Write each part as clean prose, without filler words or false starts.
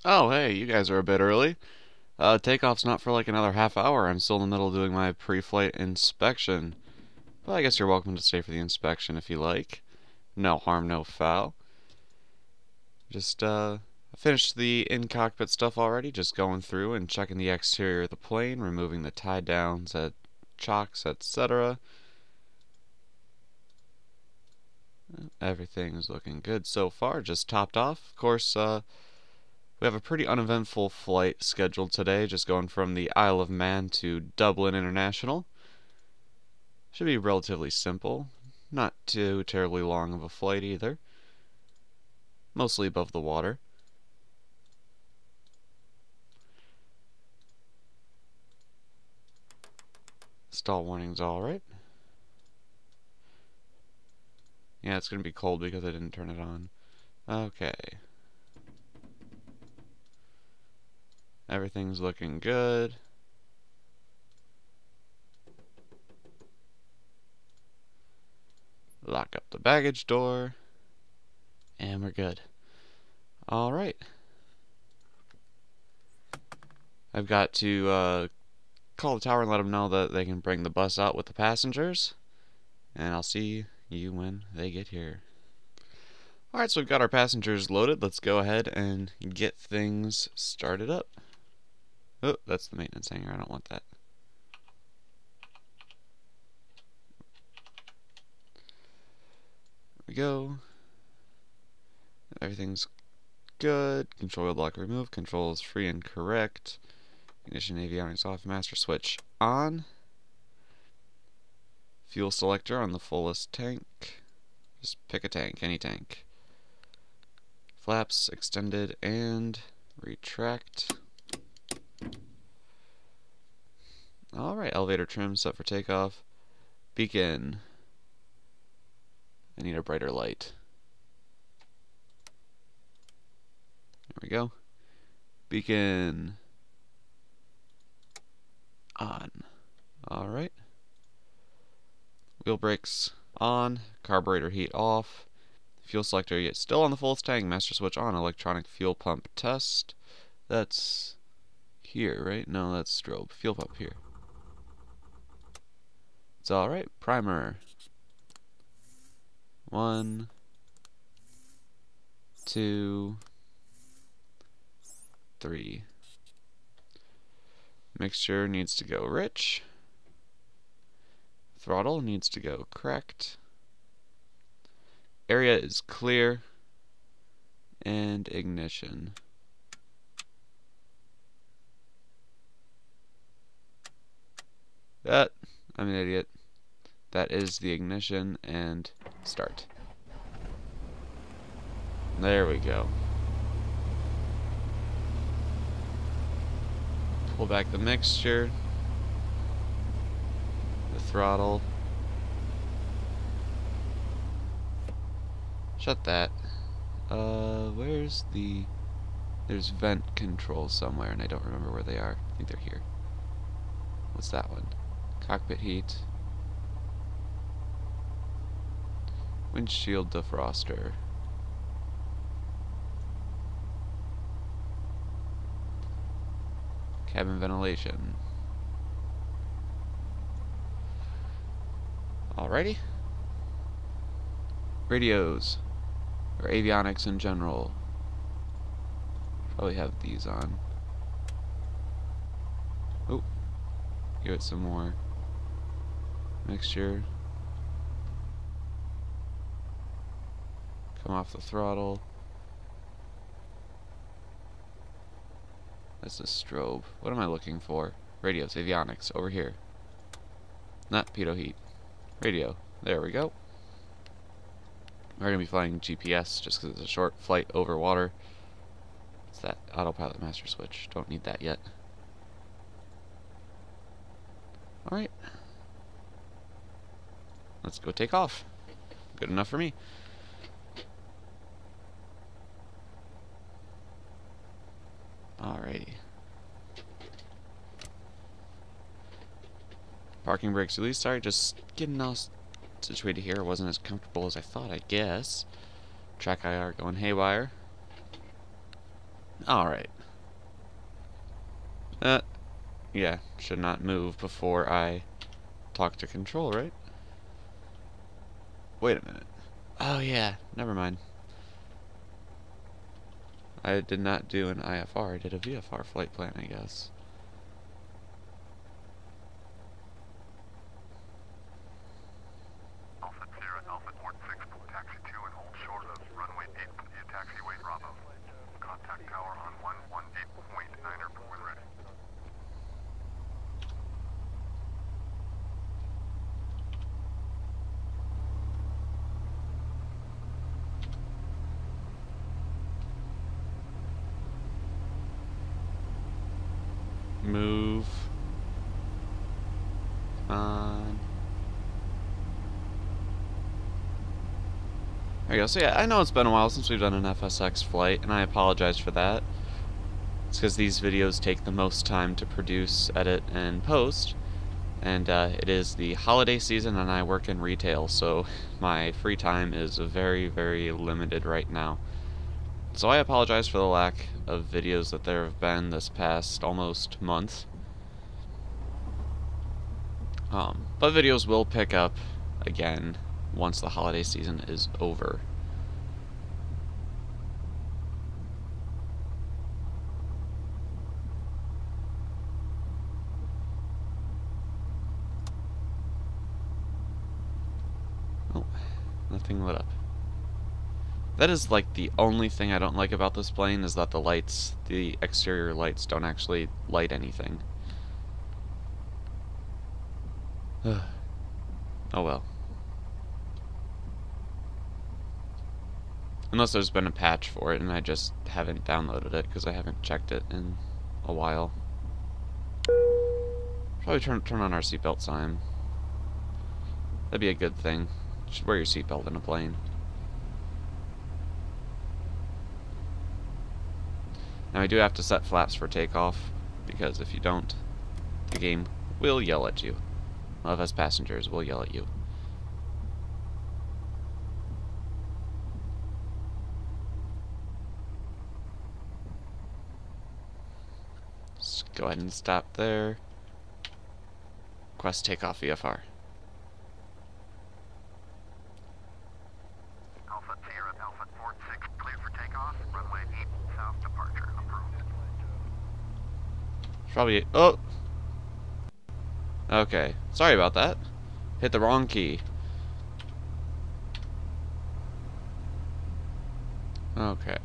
Oh, hey, you guys are a bit early. Takeoff's not for like another half hour. I'm still in the middle of doing my pre-flight inspection. Well, I guess you're welcome to stay for the inspection if you like. No harm, no foul. Just, finished the in-cockpit stuff already, just going through and checking the exterior of the plane, removing the tie-downs, chocks, etc. Everything's looking good so far, just topped off. Of course, we have a pretty uneventful flight scheduled today, just going from the Isle of Man to Dublin International. Should be relatively simple. Not too terribly long of a flight either. Mostly above the water. Stall warning's alright. Yeah, it's gonna be cold because I didn't turn it on. Okay. Everything's looking good. Lock up the baggage door. And we're good. Alright. I've got to call the tower and let them know that they can bring the bus out with the passengers. And I'll see you when they get here. Alright, so we've got our passengers loaded. Let's go ahead and get things started up. Oh, that's the maintenance hangar. I don't want that. There we go. Everything's good. Control wheel lock removed. Controls free and correct. Ignition avionics off. Master switch on. Fuel selector on the fullest tank. Just pick a tank, any tank. Flaps extended and retract. Alright, elevator trim set for takeoff. Beacon. I need a brighter light. There we go. Beacon on. Alright. Wheel brakes on. Carburetor heat off. Fuel selector yet still on the fullest tank. Master switch on. Electronic fuel pump test. That's here, right? No, that's strobe. Fuel pump here. It's alright. Primer. 1, 2, 3. Mixture needs to go rich. Throttle needs to go correct. Area is clear. And ignition. I'm an idiot. That is the ignition, and start. There we go. Pull back the mixture. The throttle. Shut that. Where's the... There's vent controls somewhere, and I don't remember where they are. I think they're here. What's that one? Cockpit heat. Windshield defroster. Cabin ventilation. Alrighty. Radios. Or avionics in general. Probably have these on. Oh. Give it some more mixture. Come off the throttle. That's a strobe. What am I looking for? Radios, avionics, over here. Not pitot heat. Radio. There we go. We're going to be flying GPS just because it's a short flight over water. It's that autopilot master switch. Don't need that yet. Alright. Let's go take off. Good enough for me. Alrighty. Parking brakes released. Sorry, just getting all situated here. It wasn't as comfortable as I thought, I guess. Track IR going haywire. Alright. Yeah, should not move before I talk to control, right? Wait a minute. Oh yeah, never mind. I did not do an IFR, I did a VFR flight plan, I guess. Alpha Sierra, Alpha 46, taxi 2 and hold short of runway 8, taxiway Bravo. Contact tower on 118.9er when ready. Move on. There you go. So yeah, I know it's been a while since we've done an FSX flight, and I apologize for that. It's because these videos take the most time to produce, edit, and post, and it is the holiday season and I work in retail, so my free time is very, very limited right now. So I apologize for the lack of videos that there have been this past almost month. But videos will pick up again once the holiday season is over. Oh, nothing lit up. That is like the only thing I don't like about this plane, is that the exterior lights don't actually light anything. Oh well. Unless there's been a patch for it and I just haven't downloaded it because I haven't checked it in a while. Probably turn on our seatbelt sign. That'd be a good thing. You should wear your seatbelt in a plane. Now I do have to set flaps for takeoff, because if you don't, the game will yell at you. Well, FSpassengers will yell at you. Just go ahead and stop there. Request takeoff VFR. Alpha Sierra, Alpha 46, clear for takeoff. Runway 8, south departure, approved. Probably. Oh! Okay. Sorry about that. Hit the wrong key. Okay.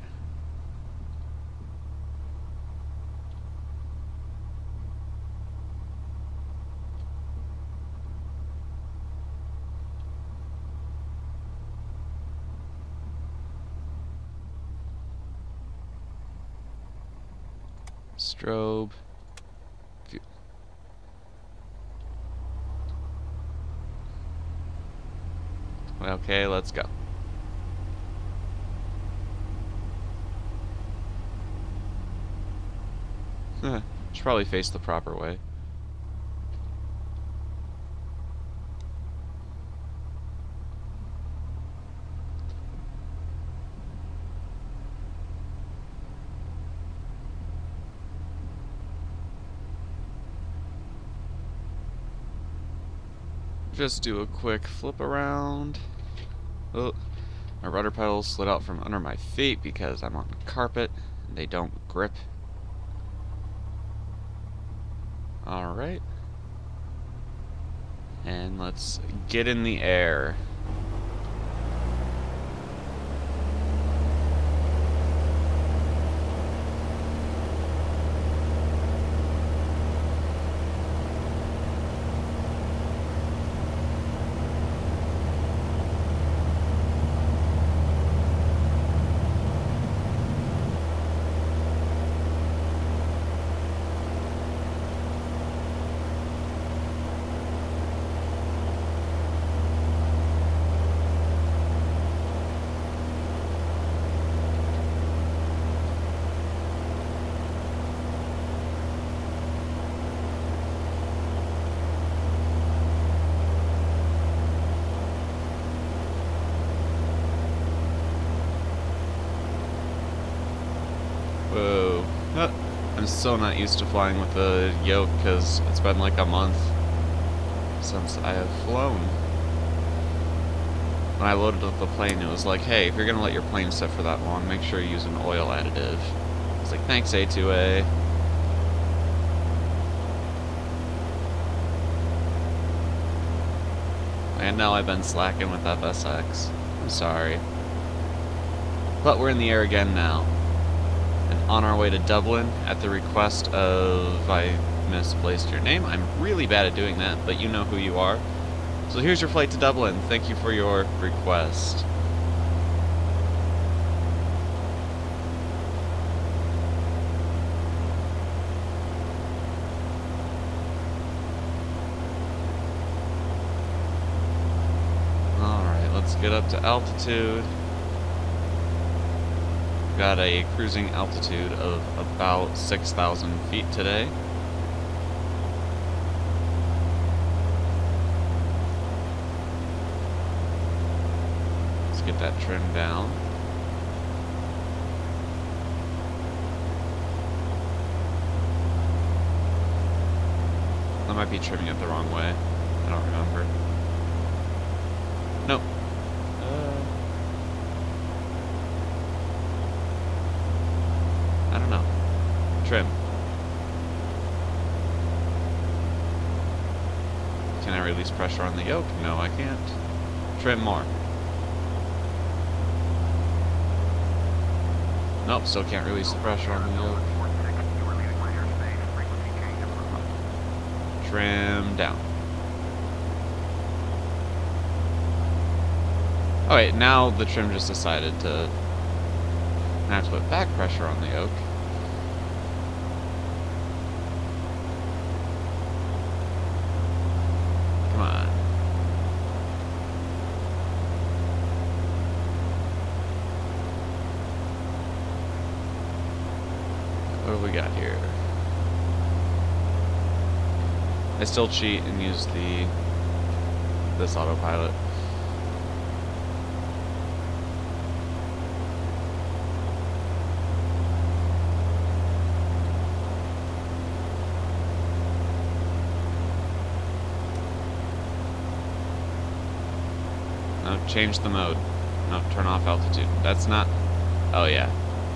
Strobe. Okay, let's go. Should probably face the proper way. Just do a quick flip around. Oh, my rudder pedals slid out from under my feet because I'm on carpet and they don't grip. Alright. And let's get in the air. Whoa. I'm so not used to flying with a yoke because it's been like a month since I have flown. When I loaded up the plane, it was like, hey, if you're going to let your plane sit for that long, make sure you use an oil additive. I was like, thanks, A2A. And now I've been slacking with FSX. I'm sorry. But we're in the air again now. And on our way to Dublin at the request of... I misplaced your name. I'm really bad at doing that, but you know who you are. So here's your flight to Dublin. Thank you for your request. Alright, let's get up to altitude. Got a cruising altitude of about 6,000 feet today. Let's get that trimmed down. I might be trimming it the wrong way. I don't remember. Nope. I don't know. Trim. Can I release pressure on the yoke? No, I can't. Trim more. Nope, still can't release the pressure on the yoke. Trim down. Oh wait, now the trim just decided to have to put back pressure on the yoke. Come on. What have we got here? I still cheat and use this autopilot. No, change the mode. No, turn off altitude. That's not... Oh yeah.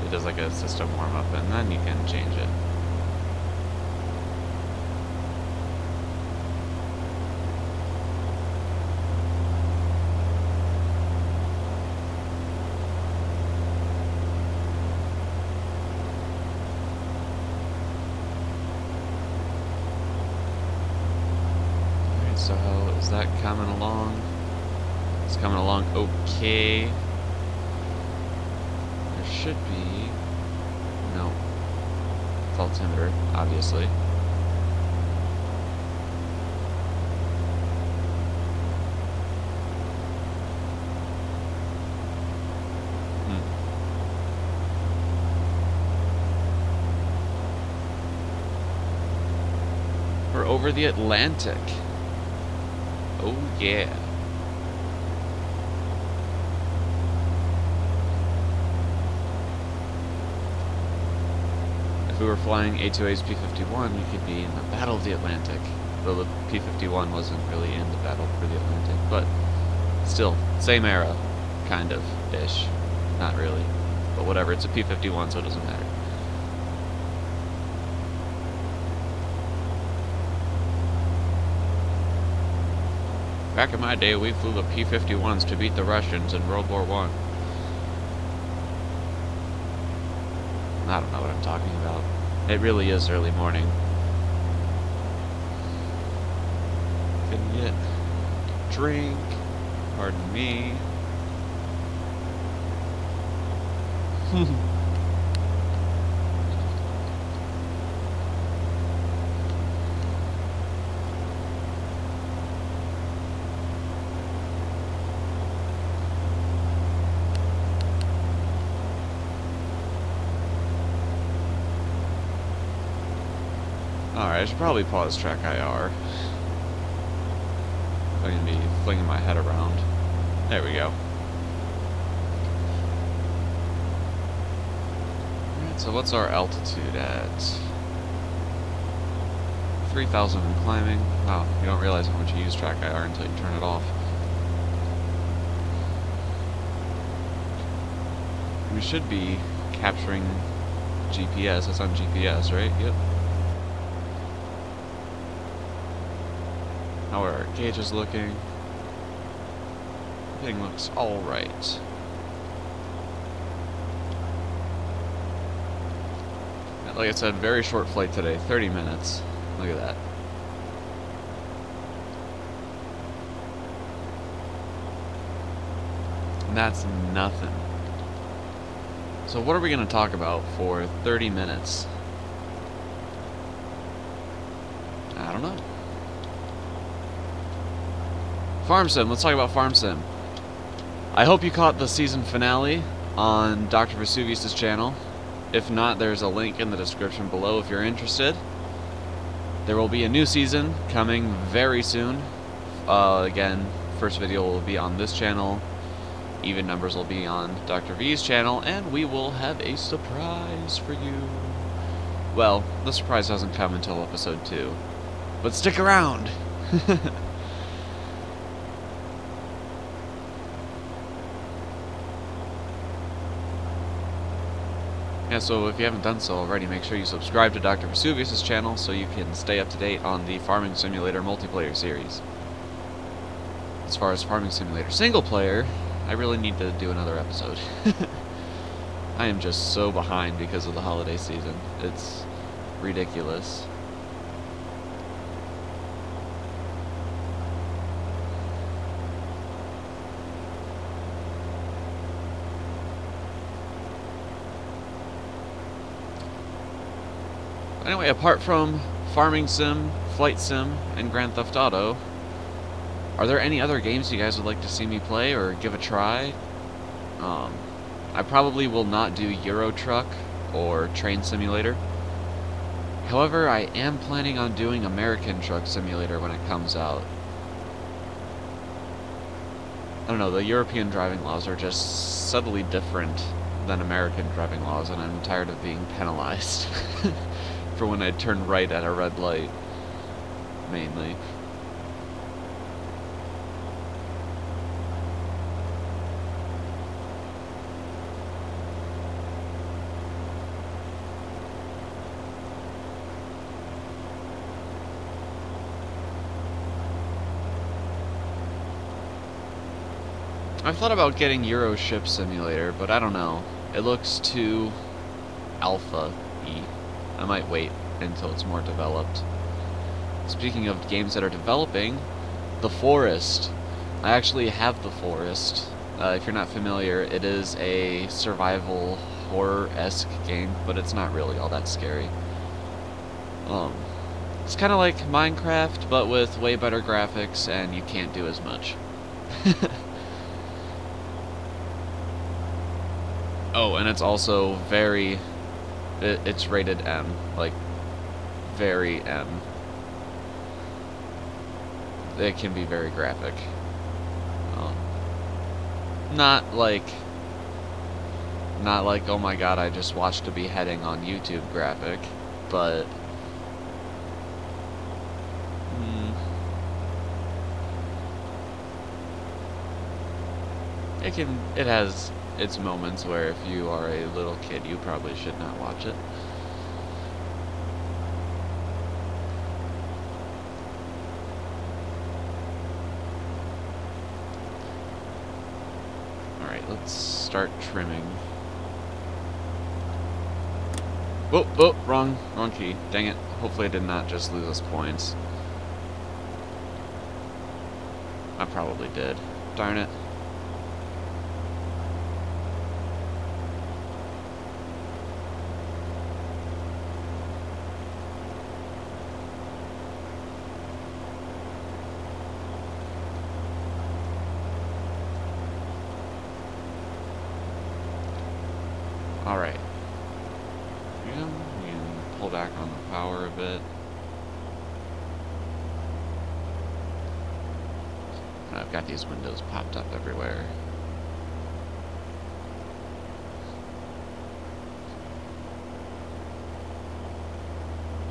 It does like a system warm-up and then you can change it. Alright, so how is that coming along? It's coming along okay. There should be... No. It's all timber, obviously. We're over the Atlantic. Oh yeah. If we were flying A2A's P51, we could be in the Battle of the Atlantic. Though the P51 wasn't really in the Battle for the Atlantic, but still, same era, kind of, ish. Not really. But whatever, it's a P51, so it doesn't matter. Back in my day, we flew the P-51s to beat the Russians in World War I. I don't know what I'm talking about. It really is early morning. Couldn't get a drink. Pardon me. Alright, I should probably pause track IR. I'm going to be flinging my head around. There we go. So what's our altitude at? 3,000 and climbing. Wow, you don't realize how much you use track IR until you turn it off. We should be capturing GPS. That's on GPS, right? Yep. How are our gauges looking? Everything looks alright. Like I said, very short flight today, 30 minutes. Look at that. And that's nothing. So what are we going to talk about for 30 minutes? I don't know. Farm Sim. Let's talk about Farm Sim. I hope you caught the season finale on Dr. Vesuvius' channel. If not, there's a link in the description below if you're interested. There will be a new season coming very soon. Again, first video will be on this channel. Even numbers will be on Dr. V's channel, and we will have a surprise for you. Well, the surprise doesn't come until episode 2. But stick around! Yeah, so if you haven't done so already, make sure you subscribe to Dr. Vesuvius' channel so you can stay up to date on the Farming Simulator multiplayer series. As far as Farming Simulator single player, I really need to do another episode. I am just so behind because of the holiday season. It's ridiculous. Anyway, apart from Farming Sim, Flight Sim, and Grand Theft Auto, are there any other games you guys would like to see me play or give a try? I probably will not do Euro Truck or Train Simulator. However, I am planning on doing American Truck Simulator when it comes out. I don't know, the European driving laws are just subtly different than American driving laws, and I'm tired of being penalized for when I turn right at a red light, mainly. I've thought about getting Euro Ship Simulator, but I don't know. It looks too alpha-y. I might wait until it's more developed. Speaking of games that are developing, The Forest. I actually have The Forest. If you're not familiar, it is a survival horror-esque game, but it's not really all that scary. It's kind of like Minecraft, but with way better graphics, and you can't do as much. Oh, and it's also very... It's rated M. Like, very M. It can be very graphic. Not like, oh my god, I just watched a beheading on YouTube graphic, but... It has its moments where if you are a little kid, you probably should not watch it. Alright, let's start trimming. Oh, wrong key. Dang it. Hopefully I did not just lose us points. I probably did. Darn it. Alright. Yeah, we can pull back on the power a bit. I've got these windows popped up everywhere.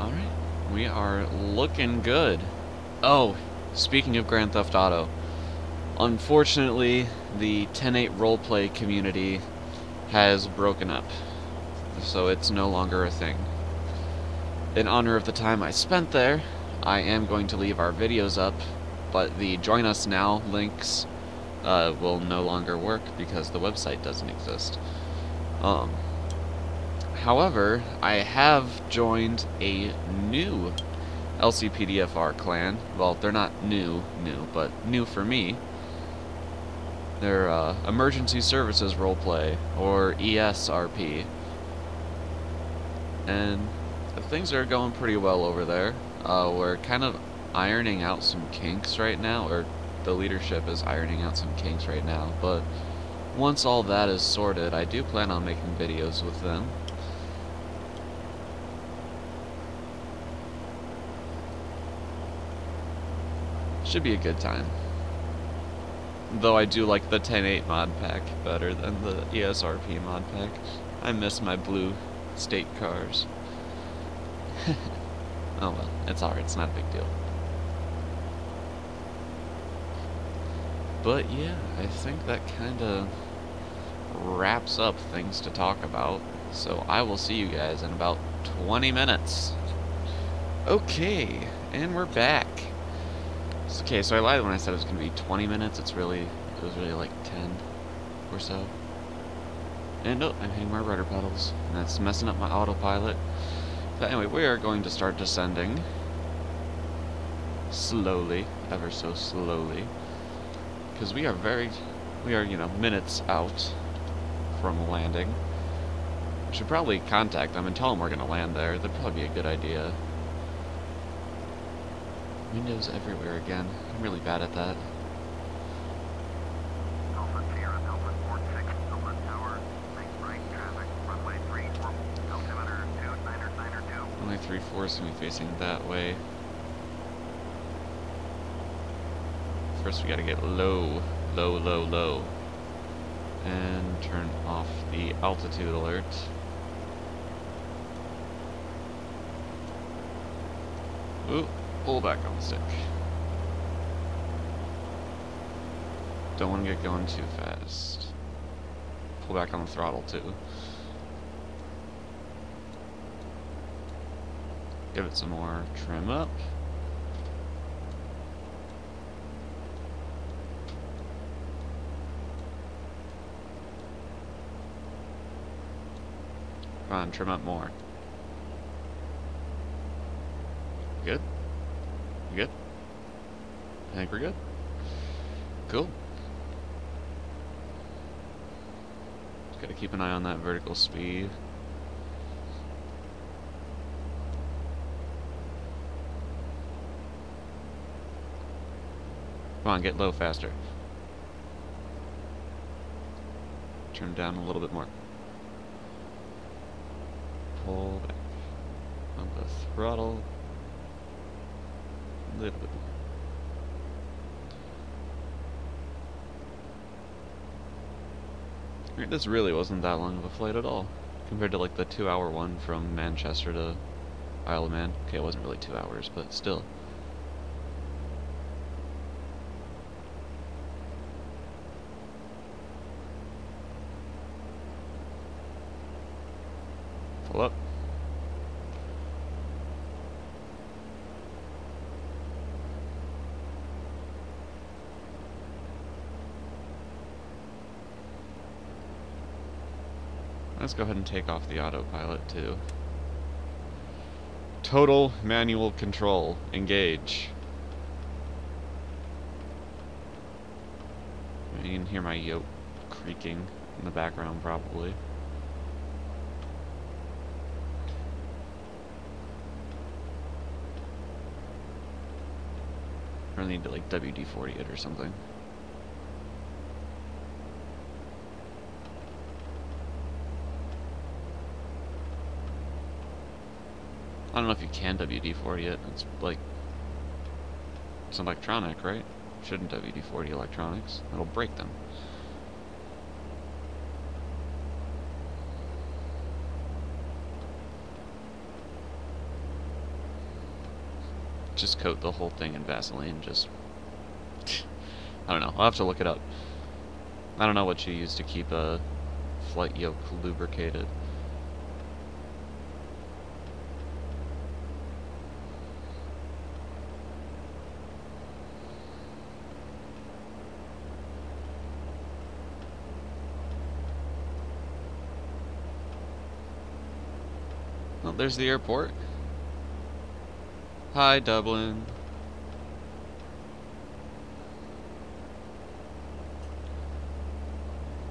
Alright, we are looking good. Oh, speaking of Grand Theft Auto, unfortunately, the 10.8 roleplay community has broken up, so it's no longer a thing. In honor of the time I spent there, I am going to leave our videos up, but the Join Us Now links will no longer work because the website doesn't exist. However, I have joined a new LCPDFR clan. Well, they're not new, but new for me. They're Emergency Services Roleplay, or ESRP. And things are going pretty well over there. We're kind of ironing out some kinks right now, or the leadership is ironing out some kinks right now, but once all that is sorted, I do plan on making videos with them. Should be a good time. Though I do like the 10.8 mod pack better than the ESRP mod pack. I miss my blue state cars. Oh well, it's alright, it's not a big deal. But yeah, I think that kinda wraps up things to talk about. So I will see you guys in about 20 minutes. Okay, and we're back. Okay, so I lied when I said it was going to be 20 minutes. It was really like 10 or so. And oh, I'm hitting my rudder pedals. And that's messing up my autopilot. But anyway, we are going to start descending. Slowly, ever so slowly. Because we are, you know, minutes out from landing. We should probably contact them and tell them we're going to land there. That'd probably be a good idea. Windows everywhere again. I'm really bad at that. Alpha Sierra, Alpha 46, Alpha Tower, make right traffic, runway 34, altimeter 29er 2. Runway 34 is going to be facing that way. First we gotta get low. And turn off the altitude alert. Ooh. Pull back on the stick. Don't want to get going too fast. Pull back on the throttle too. Give it some more trim up. Come on, trim up more. Good? You good? I think we're good. Cool. Just gotta keep an eye on that vertical speed. Come on, get low faster. Turn down a little bit more. Pull back on the throttle. A little bit more. Alright, this really wasn't that long of a flight at all, compared to like the 2-hour one from Manchester to Isle of Man. Okay, it wasn't really 2 hours, but still. Pull up. Let's go ahead and take off the autopilot too. Total manual control. Engage. You can hear my yoke creaking in the background probably. Or I need to like WD-40 it or something. I don't know if you can WD-40 it. It's like, it's electronic, right? Shouldn't WD-40 electronics. It'll break them. just coat the whole thing in Vaseline. Just I don't know. I'll have to look it up. I don't know what you use to keep a flight yoke lubricated. Well, there's the airport. Hi, Dublin.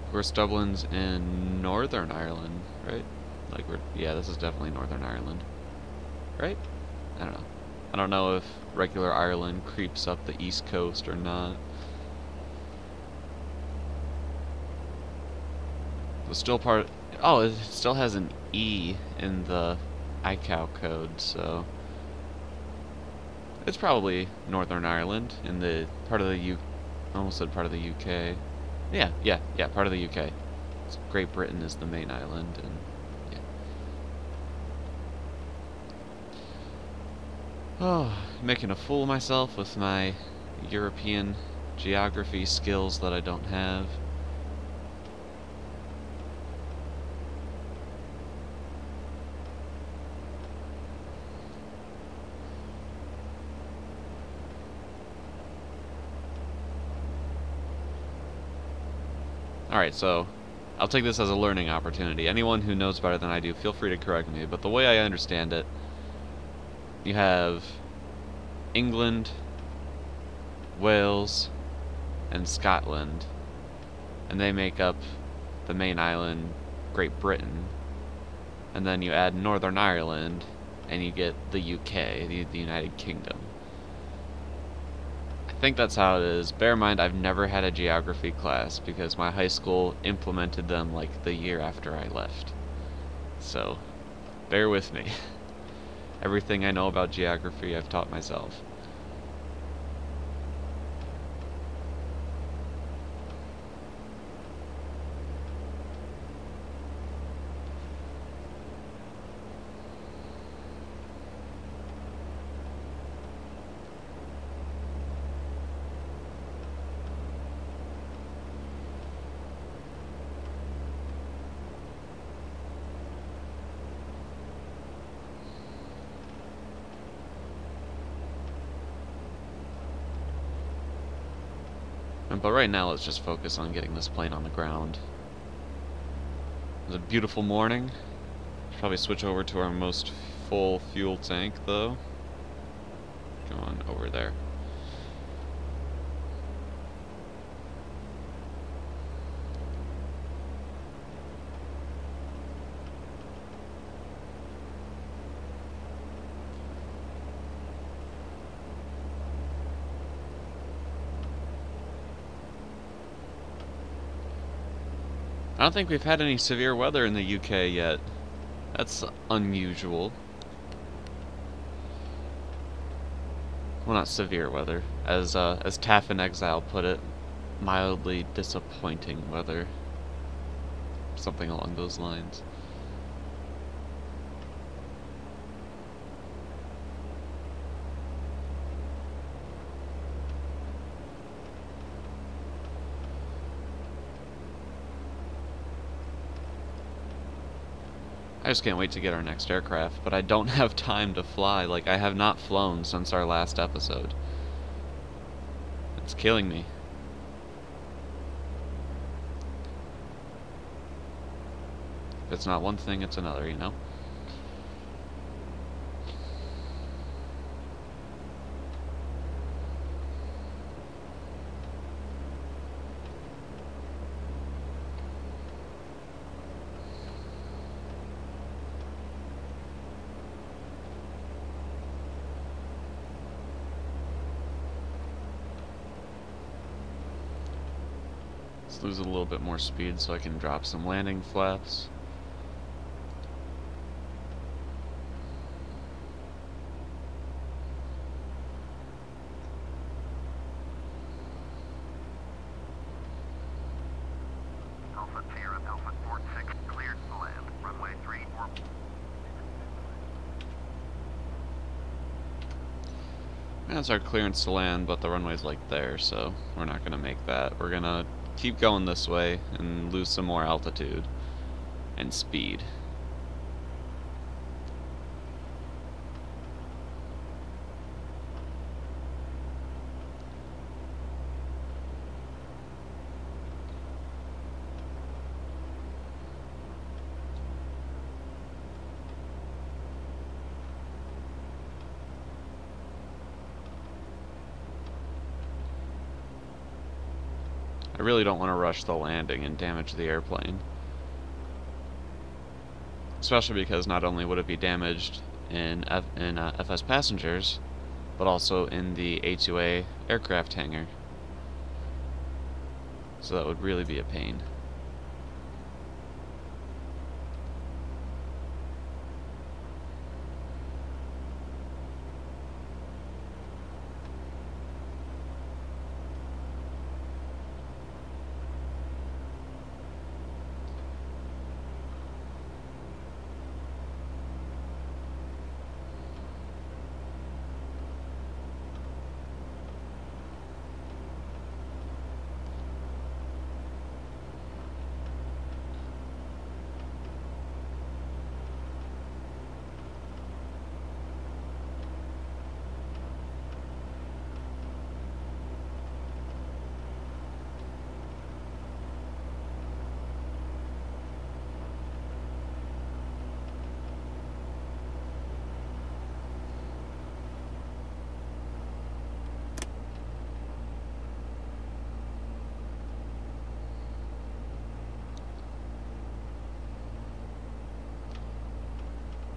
Of course, Dublin's in Northern Ireland, right? Like yeah, this is definitely Northern Ireland, right? I don't know. I don't know if regular Ireland creeps up the east coast or not. It's still part. Oh, it still has an E in the ICAO code, so it's probably Northern Ireland in the part of the I almost said part of the UK. Yeah, part of the UK. Great Britain is the main island, and yeah. Oh, making a fool of myself with my European geography skills that I don't have. Alright, so I'll take this as a learning opportunity. Anyone who knows better than I do, feel free to correct me, but the way I understand it, you have England, Wales, and Scotland, and they make up the main island, Great Britain, and then you add Northern Ireland, and you get the UK, the United Kingdom. I think that's how it is. Bear in mind, I've never had a geography class because my high school implemented them like the year after I left. So, bear with me. Everything I know about geography, I've taught myself. But right now, let's just focus on getting this plane on the ground. It was a beautiful morning. Should probably switch over to our most full fuel tank, though. Go on over there. I don't think we've had any severe weather in the UK yet. That's unusual. Well, not severe weather. As Taff in Exile put it, mildly disappointing weather. Something along those lines. I just can't wait to get our next aircraft, but I don't have time to fly. Like, I have not flown since our last episode. It's killing me. If it's not one thing, it's another, you know? Let's lose a little bit more speed so I can drop some landing flaps. Alpha Sierra, Alpha 46, cleared to land. Runway 34. That's our clearance to land, but the runway's like there, so we're not gonna make that. We're gonna keep going this way and lose some more altitude and speed. I really don't want to rush the landing and damage the airplane. Especially because not only would it be damaged in FSpassengers, but also in the A2A aircraft hangar. So that would really be a pain.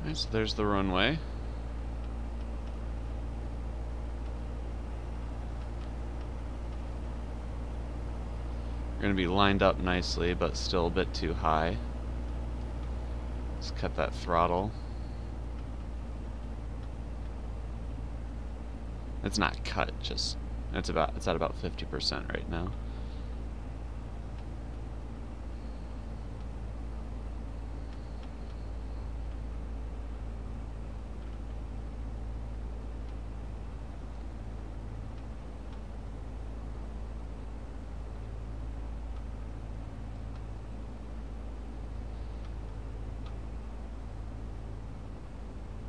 Alright, so there's the runway. We're going to be lined up nicely, but still a bit too high. Let's cut that throttle. It's not cut, just it's at about 50% right now.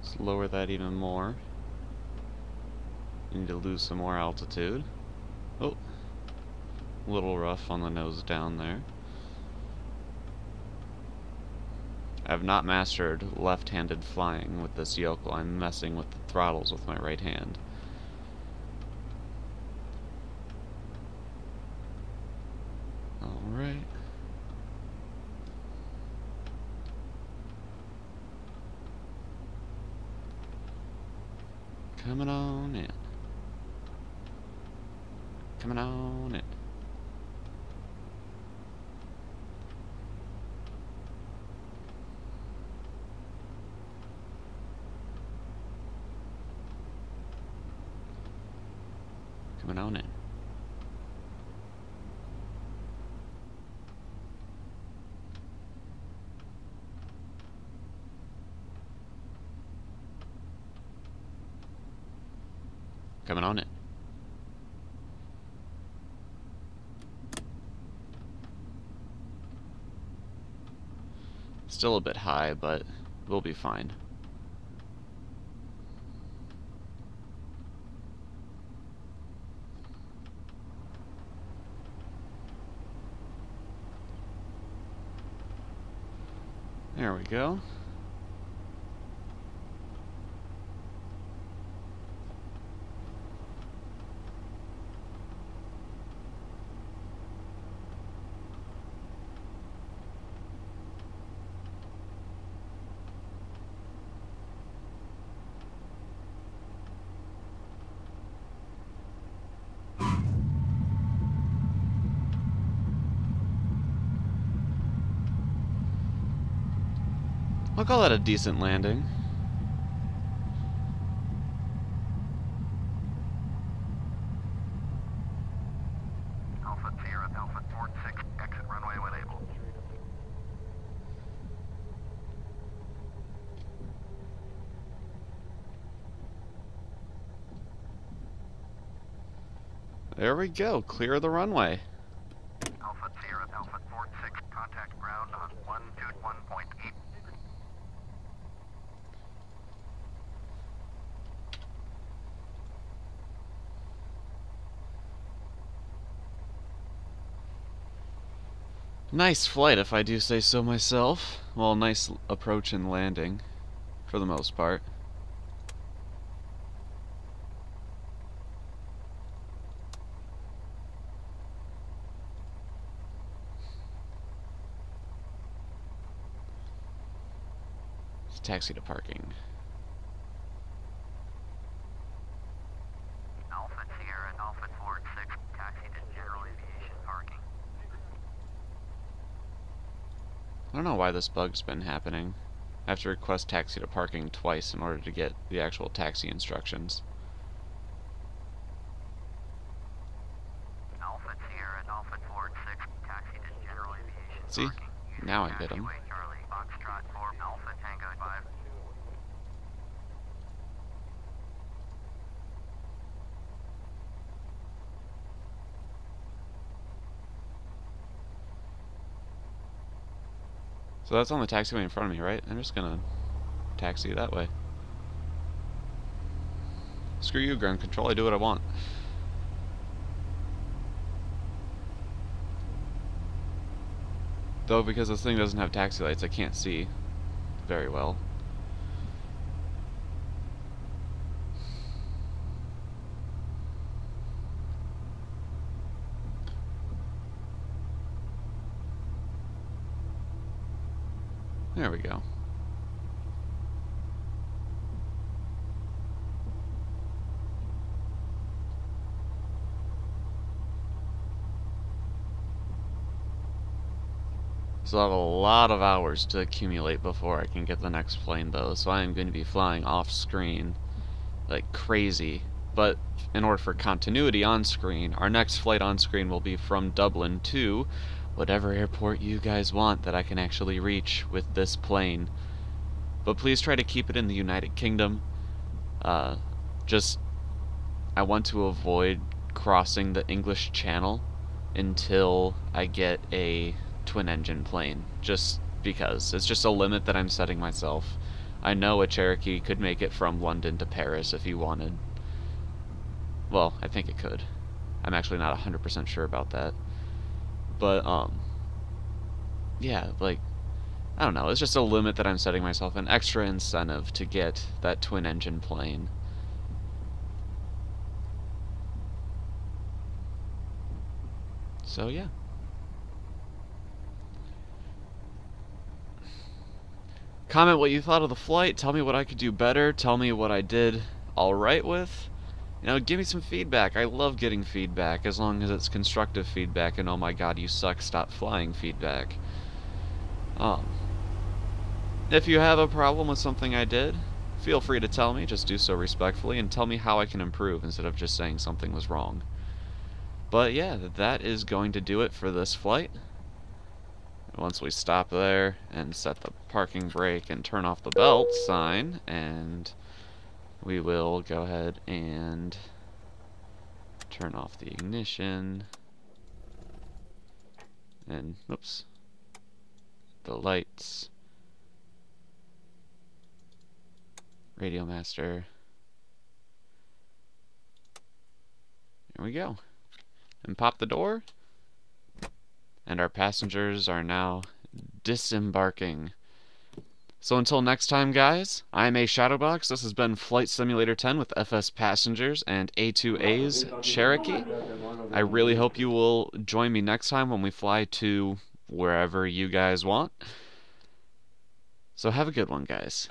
Let's lower that even more. Need to lose some more altitude. Oh, a little rough on the nose down there. I have not mastered left-handed flying with this yokel. I'm messing with the throttles with my right hand. Alright. Coming on in. Coming on in. Coming on in. Coming on in. Still a bit high, but we'll be fine. There we go. I'll call that a decent landing. Alpha Sierra, Alpha Ford 6, exit runway when able. There we go. Clear the runway. Alpha Sierra, Alpha 46, contact ground on 121.8. Nice flight, if I do say so myself. Well, nice approach and landing, for the most part. Let's taxi to parking. Alpha Sierra, Alpha 46, taxi to general aviation parking. I don't know why this bug's been happening. I have to request taxi to parking twice in order to get the actual taxi instructions. Alpha Sierra, Alpha 46, taxi to general aviation See? parking. Now I get them. Taxiway Charlie, Foxtrot 4, Alpha Tango 5. So that's on the taxiway in front of me, right? I'm just gonna taxi that way. Screw you, ground control. I do what I want. Though, because this thing doesn't have taxi lights, I can't see very well. There we go. So I have a lot of hours to accumulate before I can get the next plane, though, so I am going to be flying off screen like crazy. But in order for continuity on screen, our next flight on screen will be from Dublin to whatever airport you guys want that I can actually reach with this plane. But please try to keep it in the United Kingdom. I want to avoid crossing the English Channel until I get a twin-engine plane, just because. It's just a limit that I'm setting myself. I know a Cherokee could make it from London to Paris if he wanted. Well, I think it could. I'm actually not 100% sure about that. But, yeah, like, I don't know, it's just a limit that I'm setting myself, an extra incentive to get that twin-engine plane. So, yeah. Comment what you thought of the flight, tell me what I could do better, tell me what I did alright with. You know, give me some feedback. I love getting feedback, as long as it's constructive feedback and oh my god, you suck, stop flying feedback. If you have a problem with something I did, feel free to tell me, just do so respectfully, and tell me how I can improve instead of just saying something was wrong. But yeah, that is going to do it for this flight. Once we stop there and set the parking brake and turn off the belt sign, and we will go ahead and turn off the ignition and, oops, the lights, radio master. There we go. And pop the door. And our passengers are now disembarking. So until next time, guys, I'm A Shadowbox. This has been Flight Simulator 10 with FSpassengers and A2A's Cherokee. I really hope you will join me next time when we fly to wherever you guys want. So have a good one, guys.